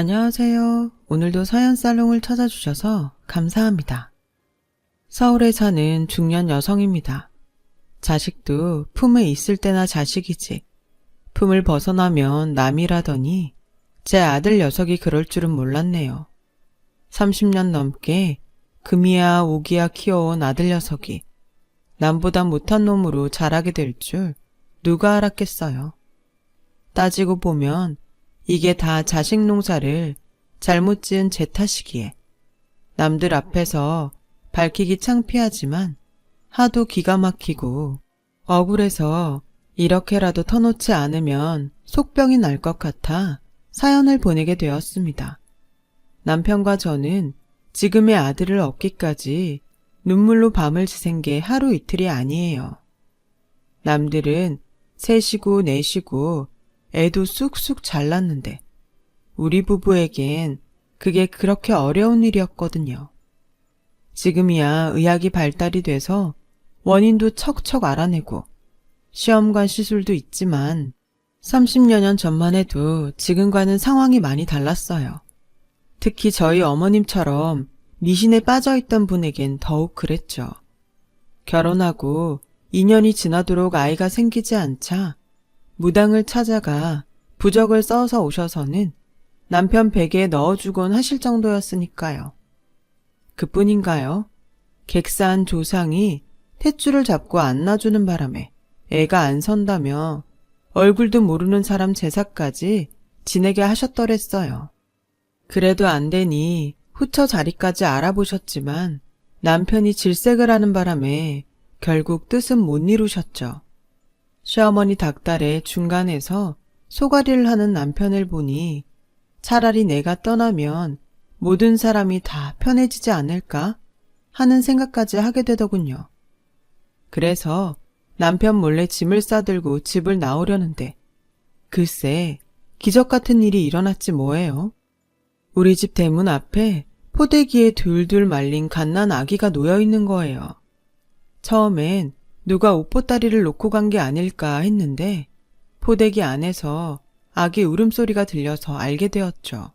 안녕하세요. 오늘도 사연살롱을 찾아주셔서 감사합니다. 서울에 사는 중년 여성입니다. 자식도 품에 있을 때나 자식이지. 품을 벗어나면 남이라더니 제 아들 녀석이 그럴 줄은 몰랐네요. 30년 넘게 금이야 오기야 키워온 아들 녀석이 남보다 못한 놈으로 자라게 될 줄 누가 알았겠어요. 따지고 보면 이게 다 자식 농사를 잘못 지은 제 탓이기에 남들 앞에서 밝히기 창피하지만 하도 기가 막히고 억울해서 이렇게라도 터놓지 않으면 속병이 날 것 같아 사연을 보내게 되었습니다. 남편과 저는 지금의 아들을 얻기까지 눈물로 밤을 지샌 게 하루 이틀이 아니에요. 남들은 셋이고 넷이고 애도 쑥쑥 잘났는데 우리 부부에겐 그게 그렇게 어려운 일이었거든요. 지금이야 의학이 발달이 돼서 원인도 척척 알아내고 시험관 시술도 있지만 30여 년 전만 해도 지금과는 상황이 많이 달랐어요. 특히 저희 어머님처럼 미신에 빠져있던 분에겐 더욱 그랬죠. 결혼하고 2년이 지나도록 아이가 생기지 않자 무당을 찾아가 부적을 써서 오셔서는 남편 베개에 넣어주곤 하실 정도였으니까요. 그뿐인가요? 객사한 조상이 탯줄을 잡고 안 놔주는 바람에 애가 안 선다며 얼굴도 모르는 사람 제사까지 지내게 하셨더랬어요. 그래도 안 되니 후처 자리까지 알아보셨지만 남편이 질색을 하는 바람에 결국 뜻은 못 이루셨죠. 시어머니 닭달에 중간에서 소가리를 하는 남편을 보니 차라리 내가 떠나면 모든 사람이 다 편해지지 않을까 하는 생각까지 하게 되더군요. 그래서 남편 몰래 짐을 싸들고 집을 나오려는데 글쎄 기적 같은 일이 일어났지 뭐예요. 우리 집 대문 앞에 포대기에 둘둘 말린 갓난 아기가 놓여있는 거예요. 처음엔 누가 옷보따리를 놓고 간 게 아닐까 했는데 포대기 안에서 아기 울음소리가 들려서 알게 되었죠.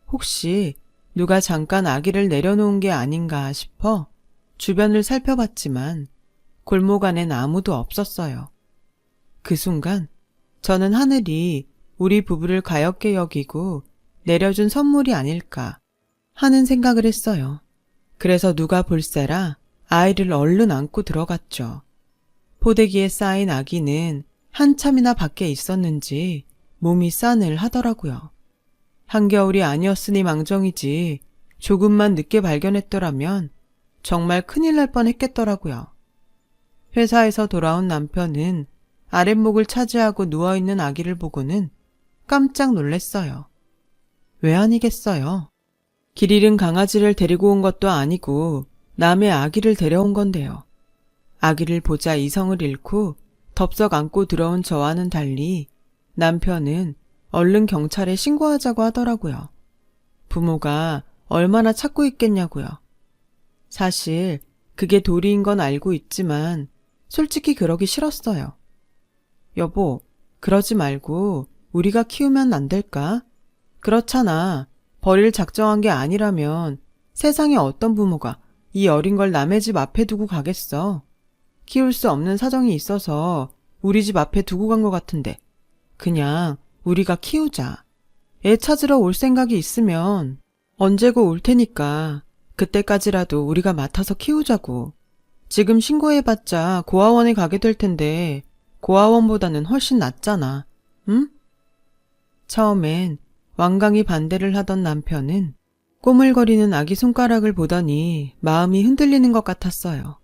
혹시 누가 잠깐 아기를 내려놓은 게 아닌가 싶어 주변을 살펴봤지만 골목 안엔 아무도 없었어요. 그 순간 저는 하늘이 우리 부부를 가엾게 여기고 내려준 선물이 아닐까 하는 생각을 했어요. 그래서 누가 볼세라 아이를 얼른 안고 들어갔죠. 포대기에 쌓인 아기는 한참이나 밖에 있었는지 몸이 싸늘하더라고요. 한겨울이 아니었으니 망정이지 조금만 늦게 발견했더라면 정말 큰일 날 뻔했겠더라고요. 회사에서 돌아온 남편은 아랫목을 차지하고 누워있는 아기를 보고는 깜짝 놀랐어요. 왜 아니겠어요? 길 잃은 강아지를 데리고 온 것도 아니고 남의 아기를 데려온 건데요. 아기를 보자 이성을 잃고 덥석 안고 들어온 저와는 달리 남편은 얼른 경찰에 신고하자고 하더라고요. 부모가 얼마나 찾고 있겠냐고요. 사실 그게 도리인 건 알고 있지만 솔직히 그러기 싫었어요. 여보, 그러지 말고 우리가 키우면 안 될까? 그렇잖아. 버릴 작정한 게 아니라면 세상에 어떤 부모가 이 어린 걸 남의 집 앞에 두고 가겠어. 키울 수 없는 사정이 있어서 우리 집 앞에 두고 간 것 같은데 그냥 우리가 키우자. 애 찾으러 올 생각이 있으면 언제고 올 테니까 그때까지라도 우리가 맡아서 키우자고. 지금 신고해봤자 고아원에 가게 될 텐데 고아원보다는 훨씬 낫잖아. 응? 처음엔 완강히 반대를 하던 남편은 꼬물거리는 아기 손가락을 보더니 마음이 흔들리는 것 같았어요.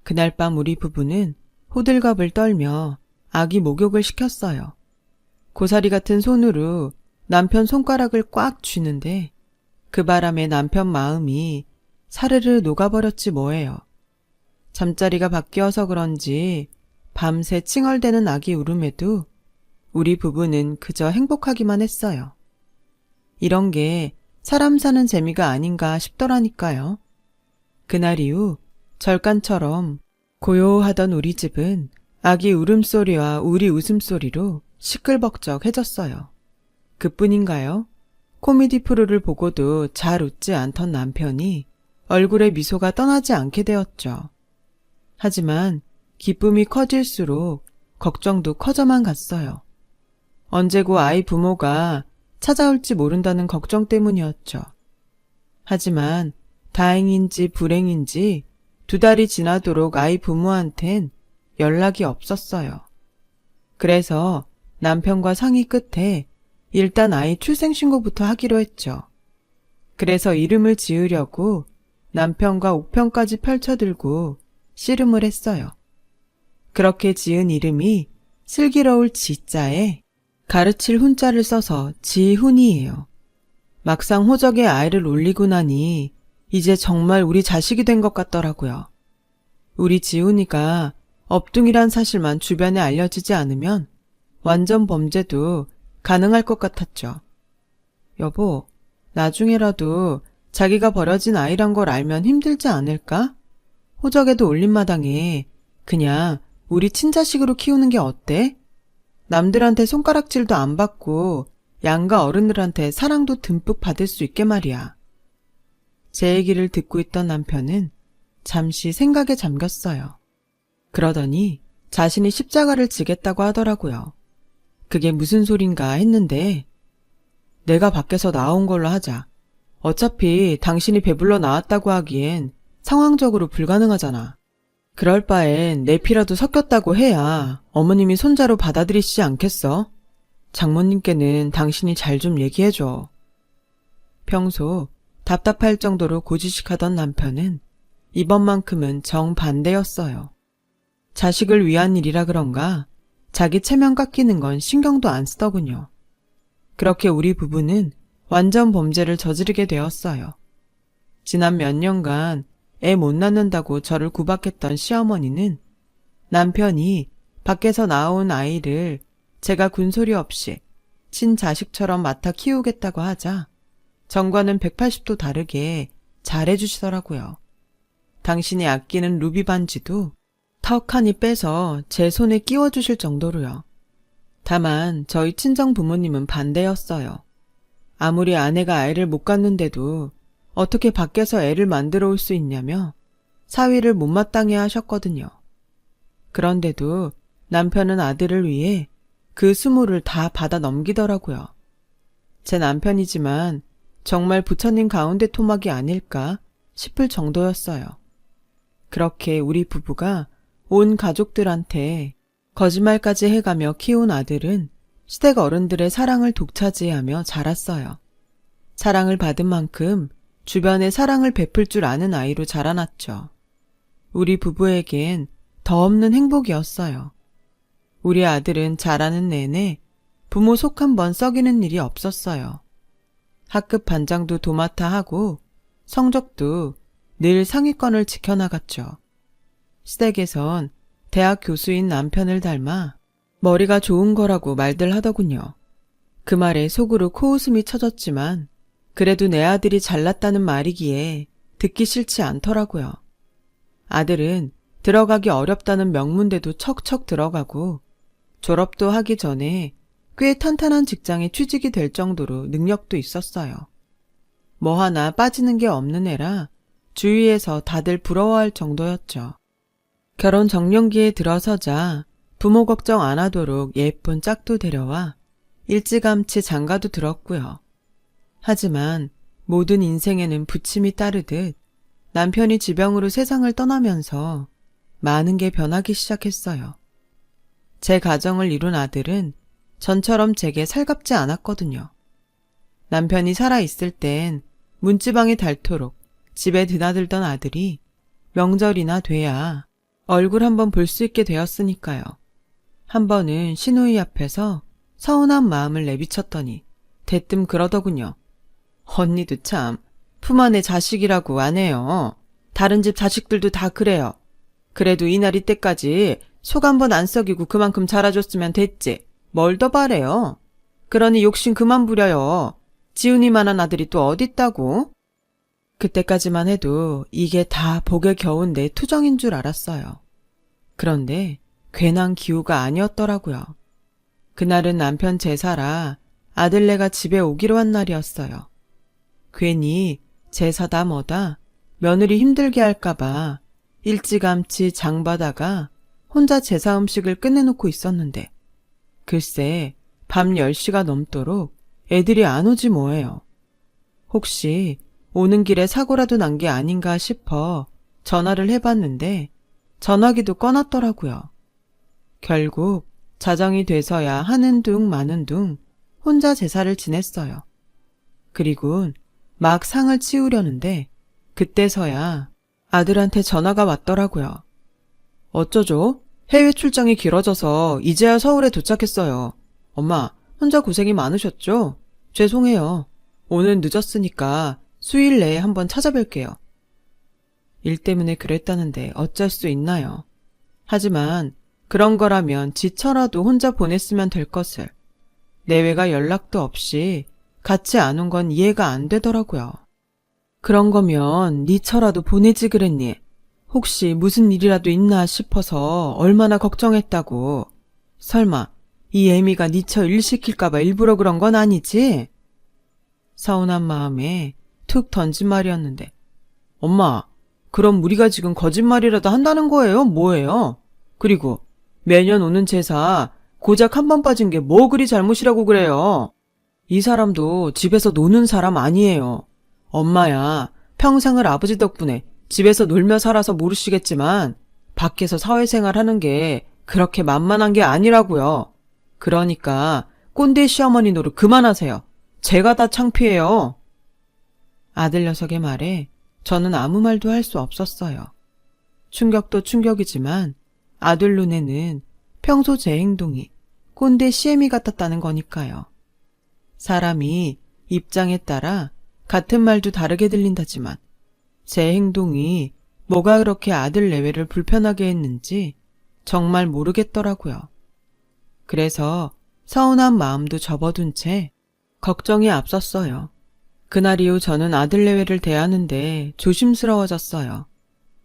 그날 밤 우리 부부는 호들갑을 떨며 아기 목욕을 시켰어요. 고사리 같은 손으로 남편 손가락을 꽉 쥐는데 그 바람에 남편 마음이 사르르 녹아버렸지 뭐예요. 잠자리가 바뀌어서 그런지 밤새 칭얼대는 아기 울음에도 우리 부부는 그저 행복하기만 했어요. 이런 게 사람 사는 재미가 아닌가 싶더라니까요. 그날 이후 절간처럼 고요하던 우리 집은 아기 울음소리와 우리 웃음소리로 시끌벅적해졌어요. 그뿐인가요? 코미디 프로를 보고도 잘 웃지 않던 남편이 얼굴에 미소가 떠나지 않게 되었죠. 하지만 기쁨이 커질수록 걱정도 커져만 갔어요. 언제고 아이 부모가 찾아올지 모른다는 걱정 때문이었죠. 하지만 다행인지 불행인지 2달이 지나도록 아이 부모한텐 연락이 없었어요. 그래서 남편과 상의 끝에 일단 아이 출생신고부터 하기로 했죠. 그래서 이름을 지으려고 남편과 옥편까지 펼쳐들고 씨름을 했어요. 그렇게 지은 이름이 슬기로울 지자에 가르칠 훈자를 써서 지훈이에요. 막상 호적에 아이를 올리고 나니 이제 정말 우리 자식이 된 것 같더라고요. 우리 지훈이가 업둥이란 사실만 주변에 알려지지 않으면 완전 범죄도 가능할 것 같았죠. 여보, 나중에라도 자기가 버려진 아이란 걸 알면 힘들지 않을까? 호적에도 올린 마당에 그냥 우리 친자식으로 키우는 게 어때? 남들한테 손가락질도 안 받고 양가 어른들한테 사랑도 듬뿍 받을 수 있게 말이야. 제 얘기를 듣고 있던 남편은 잠시 생각에 잠겼어요. 그러더니 자신이 십자가를 지겠다고 하더라고요. 그게 무슨 소린가 했는데 내가 밖에서 나온 걸로 하자. 어차피 당신이 배불러 나왔다고 하기엔 상황적으로 불가능하잖아. 그럴 바엔 내 피라도 섞였다고 해야 어머님이 손자로 받아들이시지 않겠어? 장모님께는 당신이 잘 좀 얘기해줘. 평소 답답할 정도로 고지식하던 남편은 이번만큼은 정반대였어요. 자식을 위한 일이라 그런가 자기 체면 깎이는 건 신경도 안 쓰더군요. 그렇게 우리 부부는 완전 범죄를 저지르게 되었어요. 지난 몇 년간 애 못 낳는다고 저를 구박했던 시어머니는 남편이 밖에서 나온 아이를 제가 군소리 없이 친자식처럼 맡아 키우겠다고 하자 정과는 180도 다르게 잘해주시더라고요. 당신이 아끼는 루비 반지도 턱하니 빼서 제 손에 끼워주실 정도로요. 다만 저희 친정 부모님은 반대였어요. 아무리 아내가 아이를 못 갖는데도 어떻게 밖에서 애를 만들어 올 수 있냐며 사위를 못마땅해 하셨거든요. 그런데도 남편은 아들을 위해 그 수모를 다 받아 넘기더라고요. 제 남편이지만 정말 부처님 가운데 토막이 아닐까 싶을 정도였어요. 그렇게 우리 부부가 온 가족들한테 거짓말까지 해가며 키운 아들은 시댁 어른들의 사랑을 독차지하며 자랐어요. 사랑을 받은 만큼 주변에 사랑을 베풀 줄 아는 아이로 자라났죠. 우리 부부에겐 더 없는 행복이었어요. 우리 아들은 자라는 내내 부모 속 한 번 썩이는 일이 없었어요. 학급 반장도 도맡아 하고 성적도 늘 상위권을 지켜나갔죠. 시댁에선 대학 교수인 남편을 닮아 머리가 좋은 거라고 말들 하더군요. 그 말에 속으로 코웃음이 쳐졌지만 그래도 내 아들이 잘났다는 말이기에 듣기 싫지 않더라고요. 아들은 들어가기 어렵다는 명문대도 척척 들어가고 졸업도 하기 전에 꽤 탄탄한 직장에 취직이 될 정도로 능력도 있었어요. 뭐 하나 빠지는 게 없는 애라 주위에서 다들 부러워할 정도였죠. 결혼 정년기에 들어서자 부모 걱정 안 하도록 예쁜 짝도 데려와 일찌감치 장가도 들었고요. 하지만 모든 인생에는 부침이 따르듯 남편이 지병으로 세상을 떠나면서 많은 게 변하기 시작했어요. 제 가정을 이룬 아들은 전처럼 제게 살갑지 않았거든요. 남편이 살아있을 땐 문지방이 닳도록 집에 드나들던 아들이 명절이나 돼야 얼굴 한번 볼 수 있게 되었으니까요. 한 번은 시누이 앞에서 서운한 마음을 내비쳤더니 대뜸 그러더군요. 언니도 참 품 안의 자식이라고 안 해요. 다른 집 자식들도 다 그래요. 그래도 이날 이때까지 속 한 번 안 썩이고 그만큼 자라줬으면 됐지. 뭘 더 바래요. 그러니 욕심 그만 부려요. 지훈이만한 아들이 또 어딨다고? 그때까지만 해도 이게 다 복에 겨운 내 투정인 줄 알았어요. 그런데 괜한 기우가 아니었더라고요. 그날은 남편 제사라 아들네가 집에 오기로 한 날이었어요. 괜히 제사다 뭐다 며느리 힘들게 할까봐 일찌감치 장바다가 혼자 제사 음식을 끝내놓고 있었는데 글쎄 밤 10시가 넘도록 애들이 안 오지 뭐예요. 혹시 오는 길에 사고라도 난 게 아닌가 싶어 전화를 해봤는데 전화기도 꺼놨더라고요. 결국 자정이 돼서야 하는 둥 마는 둥 혼자 제사를 지냈어요. 그리곤 막 상을 치우려는데 그때서야 아들한테 전화가 왔더라고요. 어쩌죠? 해외 출장이 길어져서 이제야 서울에 도착했어요. 엄마, 혼자 고생이 많으셨죠? 죄송해요. 오늘 늦었으니까 수요일 내에 한번 찾아뵐게요. 일 때문에 그랬다는데 어쩔 수 있나요? 하지만 그런 거라면 지쳐라도 혼자 보냈으면 될 것을. 내외가 연락도 없이 같이 안 온 건 이해가 안 되더라고요. 그런 거면 니처라도 보내지 그랬니? 혹시 무슨 일이라도 있나 싶어서 얼마나 걱정했다고. 설마 이 애미가 니처 일 시킬까봐 일부러 그런 건 아니지? 서운한 마음에 툭 던진 말이었는데 엄마, 그럼 우리가 지금 거짓말이라도 한다는 거예요? 뭐예요? 그리고 매년 오는 제사 고작 한 번 빠진 게 뭐 그리 잘못이라고 그래요? 이 사람도 집에서 노는 사람 아니에요. 엄마야, 평생을 아버지 덕분에 집에서 놀며 살아서 모르시겠지만 밖에서 사회생활 하는 게 그렇게 만만한 게 아니라고요. 그러니까 꼰대 시어머니 노릇 그만하세요. 제가 다 창피해요. 아들 녀석의 말에 저는 아무 말도 할 수 없었어요. 충격도 충격이지만 아들 눈에는 평소 제 행동이 꼰대 시애미 같았다는 거니까요. 사람이 입장에 따라 같은 말도 다르게 들린다지만 제 행동이 뭐가 그렇게 아들 내외를 불편하게 했는지 정말 모르겠더라고요. 그래서 서운한 마음도 접어둔 채 걱정이 앞섰어요. 그날 이후 저는 아들 내외를 대하는데 조심스러워졌어요.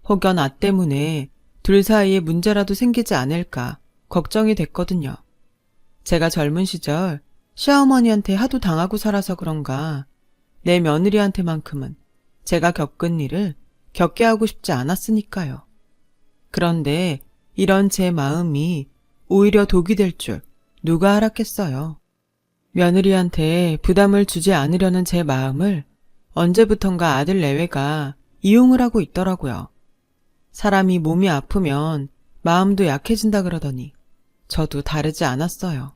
혹여 나 때문에 둘 사이에 문제라도 생기지 않을까 걱정이 됐거든요. 제가 젊은 시절 시어머니한테 하도 당하고 살아서 그런가 내 며느리한테만큼은 제가 겪은 일을 겪게 하고 싶지 않았으니까요. 그런데 이런 제 마음이 오히려 독이 될 줄 누가 알았겠어요. 며느리한테 부담을 주지 않으려는 제 마음을 언제부턴가 아들 내외가 이용을 하고 있더라고요. 사람이 몸이 아프면 마음도 약해진다 그러더니 저도 다르지 않았어요.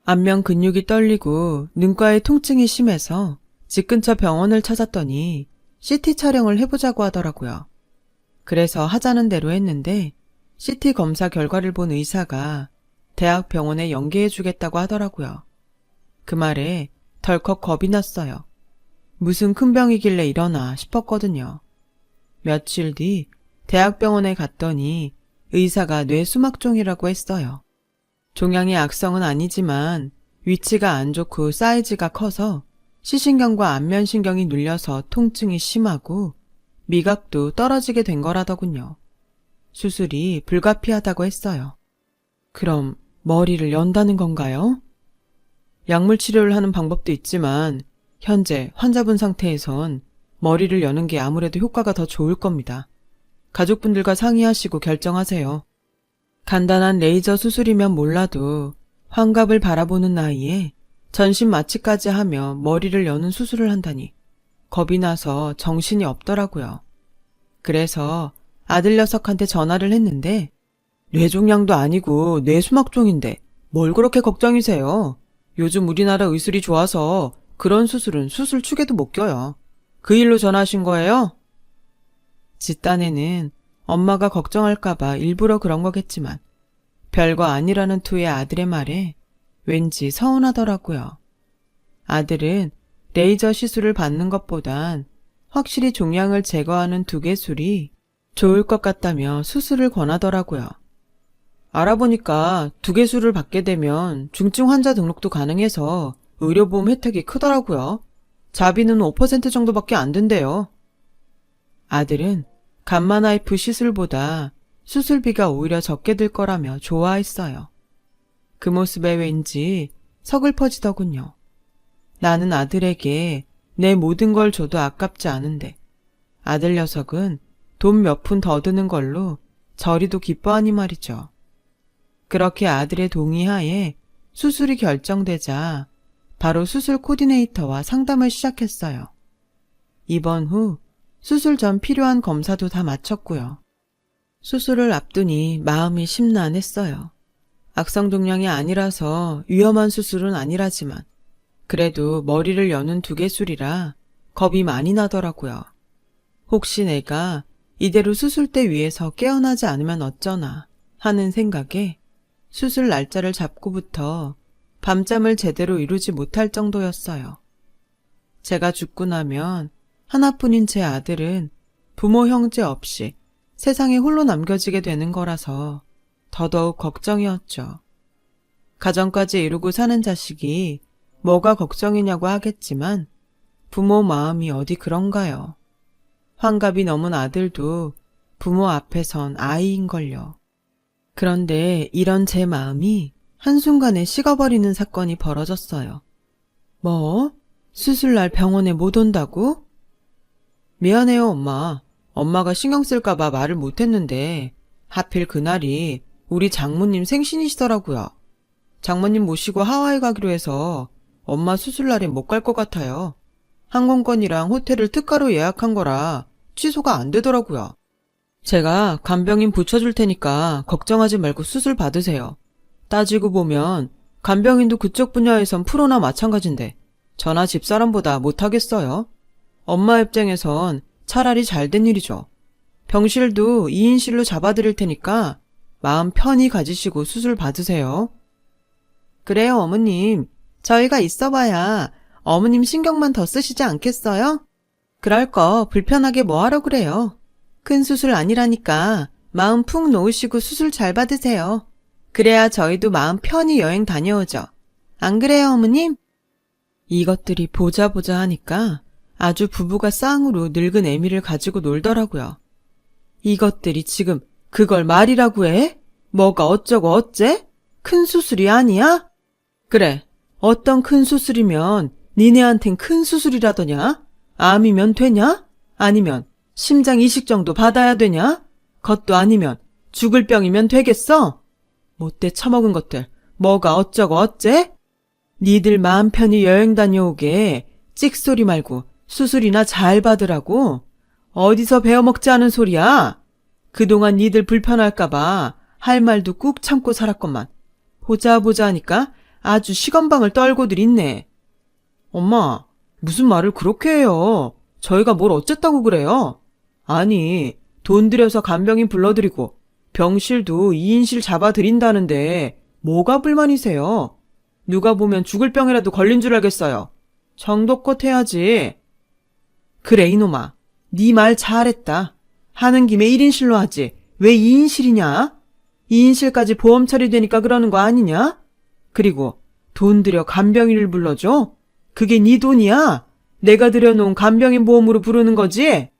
안면 근육이 떨리고 눈가에 통증이 심해서 집 근처 병원을 찾았더니 CT 촬영을 해보자고 하더라고요. 그래서 하자는 대로 했는데 CT 검사 결과를 본 의사가 대학병원에 연계해주겠다고 하더라고요. 그 말에 덜컥 겁이 났어요. 무슨 큰 병이길래 이러나 싶었거든요. 며칠 뒤 대학병원에 갔더니 의사가 뇌수막종이라고 했어요. 종양의 악성은 아니지만 위치가 안 좋고 사이즈가 커서 시신경과 안면신경이 눌려서 통증이 심하고 미각도 떨어지게 된 거라더군요. 수술이 불가피하다고 했어요. 그럼 머리를 연다는 건가요? 약물 치료를 하는 방법도 있지만 현재 환자분 상태에선 머리를 여는 게 아무래도 효과가 더 좋을 겁니다. 가족분들과 상의하시고 결정하세요. 간단한 레이저 수술이면 몰라도 환갑을 바라보는 나이에 전신 마취까지 하며 머리를 여는 수술을 한다니 겁이 나서 정신이 없더라고요. 그래서 아들 녀석한테 전화를 했는데 뇌종양도 아니고 뇌수막종인데 뭘 그렇게 걱정이세요? 요즘 우리나라 의술이 좋아서 그런 수술은 수술 축에도 못 껴요. 그 일로 전화하신 거예요? 뒷단에는 엄마가 걱정할까봐 일부러 그런 거겠지만 별거 아니라는 투의 아들의 말에 왠지 서운하더라고요. 아들은 레이저 시술을 받는 것보단 확실히 종양을 제거하는 두개술이 좋을 것 같다며 수술을 권하더라고요. 알아보니까 두개술을 받게 되면 중증 환자 등록도 가능해서 의료보험 혜택이 크더라고요. 자비는 5% 정도밖에 안 된대요. 아들은 감마나이프 시술보다 수술비가 오히려 적게 들 거라며 좋아했어요. 그 모습에 왠지 서글퍼지더군요. 나는 아들에게 내 모든 걸 줘도 아깝지 않은데 아들 녀석은 돈 몇 푼 더 드는 걸로 저리도 기뻐하니 말이죠. 그렇게 아들의 동의하에 수술이 결정되자 바로 수술 코디네이터와 상담을 시작했어요. 입원 후 수술 전 필요한 검사도 다 마쳤고요. 수술을 앞두니 마음이 심란했어요. 악성종양이 아니라서 위험한 수술은 아니라지만 그래도 머리를 여는 두개술이라 겁이 많이 나더라고요. 혹시 내가 이대로 수술대 위에서 깨어나지 않으면 어쩌나 하는 생각에 수술 날짜를 잡고부터 밤잠을 제대로 이루지 못할 정도였어요. 제가 죽고 나면 하나뿐인 제 아들은 부모 형제 없이 세상에 홀로 남겨지게 되는 거라서 더더욱 걱정이었죠. 가정까지 이루고 사는 자식이 뭐가 걱정이냐고 하겠지만 부모 마음이 어디 그런가요? 환갑이 넘은 아들도 부모 앞에선 아이인걸요. 그런데 이런 제 마음이 한순간에 식어버리는 사건이 벌어졌어요. 뭐? 수술날 병원에 못 온다고? 미안해요, 엄마. 엄마가 신경 쓸까봐 말을 못했는데 하필 그날이 우리 장모님 생신이시더라고요. 장모님 모시고 하와이 가기로 해서 엄마 수술날에 못 갈 것 같아요. 항공권이랑 호텔을 특가로 예약한 거라 취소가 안 되더라고요. 제가 간병인 붙여줄 테니까 걱정하지 말고 수술 받으세요. 따지고 보면 간병인도 그쪽 분야에선 프로나 마찬가지인데 저나 집사람보다 못하겠어요. 엄마 입장에선 차라리 잘된 일이죠. 병실도 2인실로 잡아드릴 테니까 마음 편히 가지시고 수술 받으세요. 그래요, 어머님. 저희가 있어봐야 어머님 신경만 더 쓰시지 않겠어요? 그럴 거 불편하게 뭐하러 그래요. 큰 수술 아니라니까 마음 푹 놓으시고 수술 잘 받으세요. 그래야 저희도 마음 편히 여행 다녀오죠. 안 그래요, 어머님? 이것들이 보자 하니까 아주 부부가 쌍으로 늙은 애미를 가지고 놀더라고요. 이것들이 지금 그걸 말이라고 해? 뭐가 어쩌고 어째? 큰 수술이 아니야? 그래, 어떤 큰 수술이면 니네한텐 큰 수술이라더냐? 암이면 되냐? 아니면 심장 이식 정도 받아야 되냐? 그것도 아니면 죽을 병이면 되겠어? 못돼 처먹은 것들 뭐가 어쩌고 어째? 니들 마음 편히 여행 다녀오게 찍소리 말고 수술이나 잘 받으라고? 어디서 배워먹지 않은 소리야? 그동안 니들 불편할까봐 할 말도 꾹 참고 살았건만 보자 하니까 아주 시건방을 떨고들 있네. 엄마, 무슨 말을 그렇게 해요? 저희가 뭘 어쨌다고 그래요? 아니, 돈 들여서 간병인 불러드리고 병실도 2인실 잡아드린다는데 뭐가 불만이세요? 누가 보면 죽을 병이라도 걸린 줄 알겠어요. 정도껏 해야지. 그래 이놈아, 네 말 잘했다. 하는 김에 1인실로 하지 왜 2인실이냐? 2인실까지 보험 처리되니까 그러는 거 아니냐? 그리고 돈 들여 간병인을 불러줘? 그게 네 돈이야? 내가 들여놓은 간병인 보험으로 부르는 거지?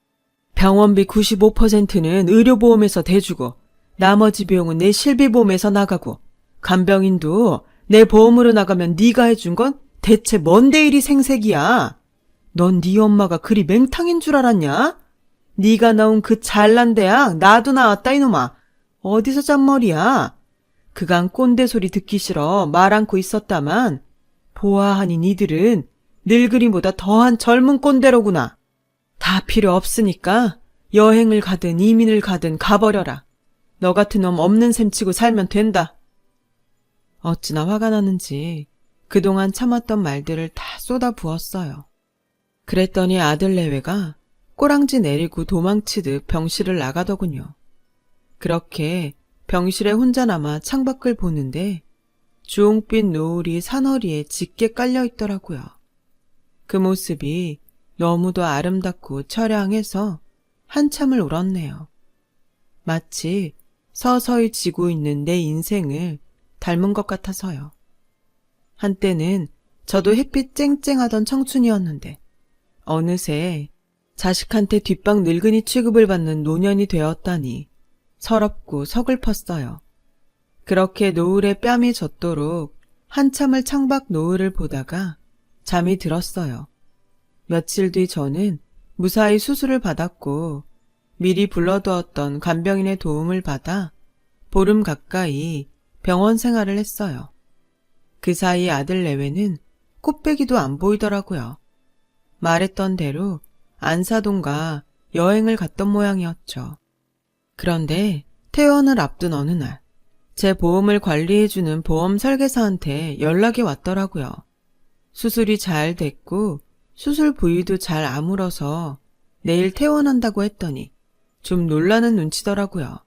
병원비 95%는 의료보험에서 대주고 나머지 비용은 내 실비보험에서 나가고 간병인도 내 보험으로 나가면 네가 해준 건 대체 뭔데 이리 생색이야? 넌 네 엄마가 그리 맹탕인 줄 알았냐? 네가 나온 그 잘난 대학 나도 나왔다 이놈아. 어디서 잔머리야? 그간 꼰대 소리 듣기 싫어 말 않고 있었다만 보아하니 니들은 늙은이보다 더한 젊은 꼰대로구나. 다 필요 없으니까 여행을 가든 이민을 가든 가버려라. 너 같은 놈 없는 셈 치고 살면 된다. 어찌나 화가 나는지 그동안 참았던 말들을 다 쏟아부었어요. 그랬더니 아들 내외가 꼬랑지 내리고 도망치듯 병실을 나가더군요. 그렇게 병실에 혼자 남아 창밖을 보는데 주홍빛 노을이 산허리에 짙게 깔려 있더라고요. 그 모습이 너무도 아름답고 처량해서 한참을 울었네요. 마치 서서히 지고 있는 내 인생을 닮은 것 같아서요. 한때는 저도 햇빛 쨍쨍하던 청춘이었는데 어느새 자식한테 뒷방 늙은이 취급을 받는 노년이 되었다니 서럽고 서글펐어요. 그렇게 노을에 뺨이 젖도록 한참을 창밖 노을을 보다가 잠이 들었어요. 며칠 뒤 저는 무사히 수술을 받았고 미리 불러두었던 간병인의 도움을 받아 보름 가까이 병원 생활을 했어요. 그 사이 아들 내외는 코빼기도 안 보이더라고요. 말했던 대로 안사동과 여행을 갔던 모양이었죠. 그런데 퇴원을 앞둔 어느 날, 제 보험을 관리해주는 보험 설계사한테 연락이 왔더라고요. 수술이 잘 됐고 수술 부위도 잘 아물어서 내일 퇴원한다고 했더니 좀 놀라는 눈치더라고요.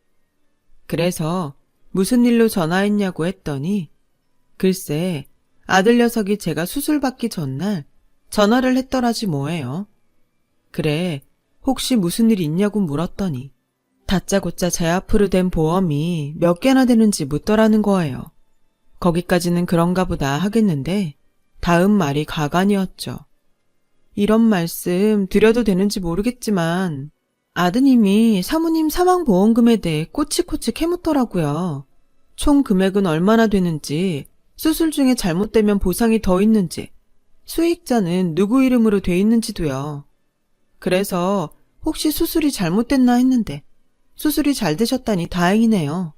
그래서 무슨 일로 전화했냐고 했더니 글쎄 아들 녀석이 제가 수술 받기 전날 전화를 했더라지 뭐예요. 그래 혹시 무슨 일 있냐고 물었더니 다짜고짜 제 앞으로 된 보험이 몇 개나 되는지 묻더라는 거예요. 거기까지는 그런가 보다 하겠는데 다음 말이 가관이었죠. 이런 말씀 드려도 되는지 모르겠지만 아드님이 사모님 사망보험금에 대해 꼬치꼬치 캐묻더라고요. 총 금액은 얼마나 되는지, 수술 중에 잘못되면 보상이 더 있는지, 수익자는 누구 이름으로 돼 있는지도요. 그래서 혹시 수술이 잘못됐나 했는데 수술이 잘 되셨다니 다행이네요.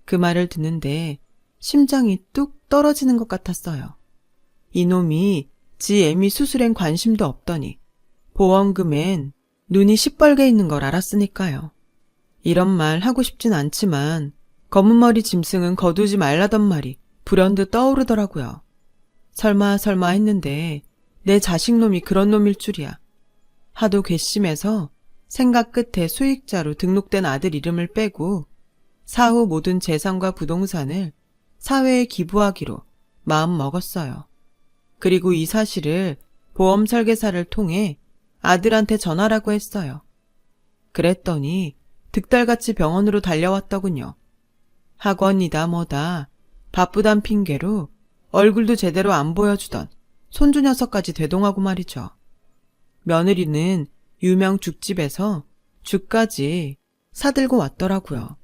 그 말을 듣는데 심장이 뚝 떨어지는 것 같았어요. 이놈이 지 애미 수술엔 관심도 없더니 보험금엔 눈이 시뻘게 있는 걸 알았으니까요. 이런 말 하고 싶진 않지만 검은머리 짐승은 거두지 말라던 말이 불현듯 떠오르더라고요. 설마 했는데 내 자식놈이 그런 놈일 줄이야. 하도 괘씸해서 생각 끝에 수익자로 등록된 아들 이름을 빼고 사후 모든 재산과 부동산을 사회에 기부하기로 마음 먹었어요. 그리고 이 사실을 보험 설계사를 통해 아들한테 전하라고 했어요. 그랬더니 득달같이 병원으로 달려왔더군요. 학원이다 뭐다 바쁘단 핑계로 얼굴도 제대로 안 보여주던 손주 녀석까지 대동하고 말이죠. 며느리는 유명 죽집에서 죽까지 사들고 왔더라고요.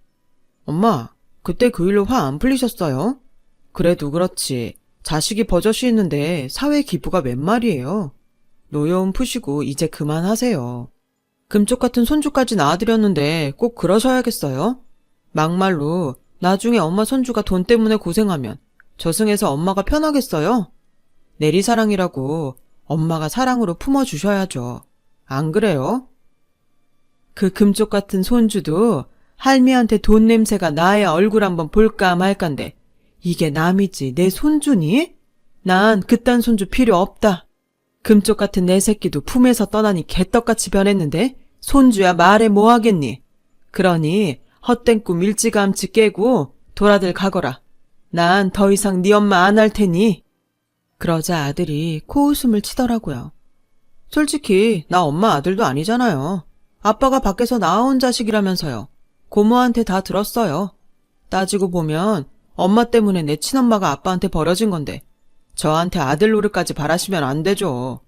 엄마, 그때 그 일로 화 안 풀리셨어요? 그래도 그렇지. 자식이 버젓이 있는데 사회 기부가 웬 말이에요. 노여움 푸시고 이제 그만하세요. 금쪽 같은 손주까지 낳아드렸는데 꼭 그러셔야겠어요? 막말로 나중에 엄마 손주가 돈 때문에 고생하면 저승에서 엄마가 편하겠어요? 내리사랑이라고 엄마가 사랑으로 품어주셔야죠. 안 그래요? 그 금쪽 같은 손주도 할미한테 돈 냄새가 나의 얼굴 한번 볼까 말까인데 이게 남이지 내 손주니? 난 그딴 손주 필요 없다. 금쪽 같은 내 새끼도 품에서 떠나니 개떡같이 변했는데 손주야 말해 뭐하겠니? 그러니 헛된 꿈 일찌감치 깨고 돌아들 가거라. 난 더 이상 네 엄마 안 할 테니. 그러자 아들이 코웃음을 치더라고요. 솔직히 나 엄마 아들도 아니잖아요. 아빠가 밖에서 낳아온 자식이라면서요. 고모한테 다 들었어요. 따지고 보면 엄마 때문에 내 친엄마가 아빠한테 버려진 건데 저한테 아들 노릇까지 바라시면 안 되죠.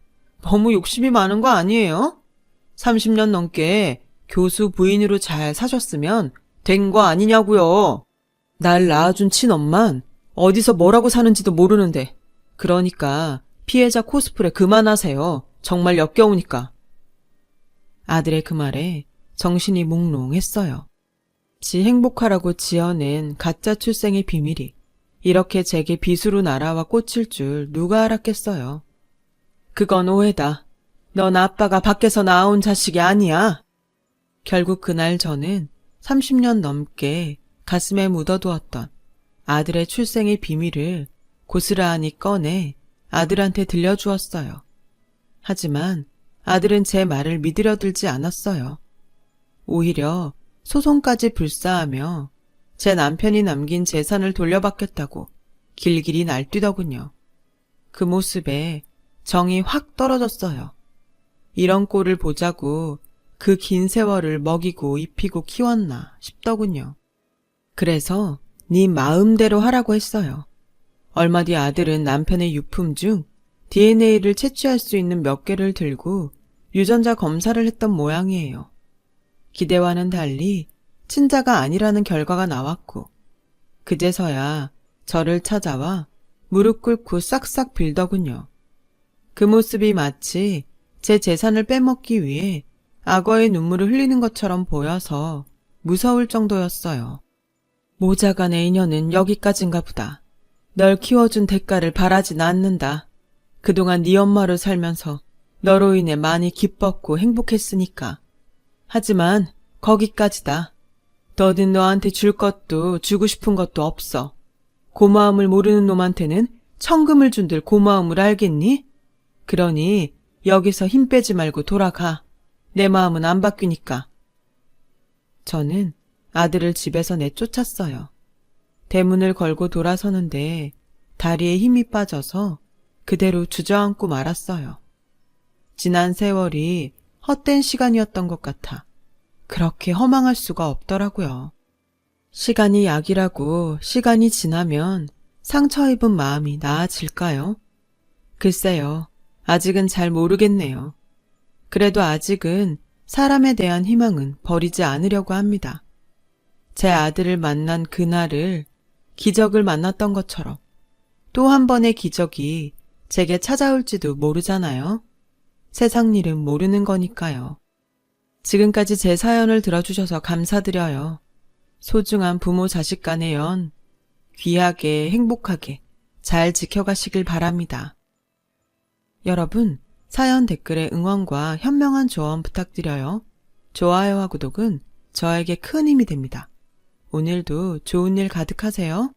너무 욕심이 많은 거 아니에요? 30년 넘게 교수 부인으로 잘 사셨으면 된 거 아니냐고요. 날 낳아준 친엄만 어디서 뭐라고 사는지도 모르는데 그러니까 피해자 코스프레 그만하세요. 정말 역겨우니까. 아들의 그 말에 정신이 몽롱했어요. 지 행복하라고 지어낸 가짜 출생의 비밀이 이렇게 제게 비수로 날아와 꽂힐 줄 누가 알았겠어요. 그건 오해다. 넌 아빠가 밖에서 낳아온 자식이 아니야. 결국 그날 저는 30년 넘게 가슴에 묻어두었던 아들의 출생의 비밀을 고스란히 꺼내 아들한테 들려주었어요. 하지만 아들은 제 말을 믿으려 들지 않았어요. 오히려 소송까지 불사하며 제 남편이 남긴 재산을 돌려받겠다고 길길이 날뛰더군요. 그 모습에 정이 확 떨어졌어요. 이런 꼴을 보자고 그 긴 세월을 먹이고 입히고 키웠나 싶더군요. 그래서 네 마음대로 하라고 했어요. 얼마 뒤 아들은 남편의 유품 중 DNA를 채취할 수 있는 몇 개를 들고 유전자 검사를 했던 모양이에요. 기대와는 달리 친자가 아니라는 결과가 나왔고 그제서야 저를 찾아와 무릎 꿇고 싹싹 빌더군요. 그 모습이 마치 제 재산을 빼먹기 위해 악어의 눈물을 흘리는 것처럼 보여서 무서울 정도였어요. 모자간의 인연은 여기까지인가 보다. 널 키워준 대가를 바라진 않는다. 그동안 네 엄마로 살면서 너로 인해 많이 기뻤고 행복했으니까. 하지만 거기까지다. 너는 너한테 줄 것도 주고 싶은 것도 없어. 고마움을 모르는 놈한테는 천금을 준들 고마움을 알겠니? 그러니 여기서 힘 빼지 말고 돌아가. 내 마음은 안 바뀌니까. 저는 아들을 집에서 내쫓았어요. 대문을 걸고 돌아서는데 다리에 힘이 빠져서 그대로 주저앉고 말았어요. 지난 세월이 헛된 시간이었던 것 같아 그렇게 허망할 수가 없더라고요. 시간이 약이라고 시간이 지나면 상처 입은 마음이 나아질까요? 글쎄요. 아직은 잘 모르겠네요. 그래도 아직은 사람에 대한 희망은 버리지 않으려고 합니다. 제 아들을 만난 그날을 기적을 만났던 것처럼 또 한 번의 기적이 제게 찾아올지도 모르잖아요. 세상 일은 모르는 거니까요. 지금까지 제 사연을 들어주셔서 감사드려요. 소중한 부모 자식 간의 연 귀하게 행복하게 잘 지켜가시길 바랍니다. 여러분, 사연 댓글에 응원과 현명한 조언 부탁드려요. 좋아요와 구독은 저에게 큰 힘이 됩니다. 오늘도 좋은 일 가득하세요.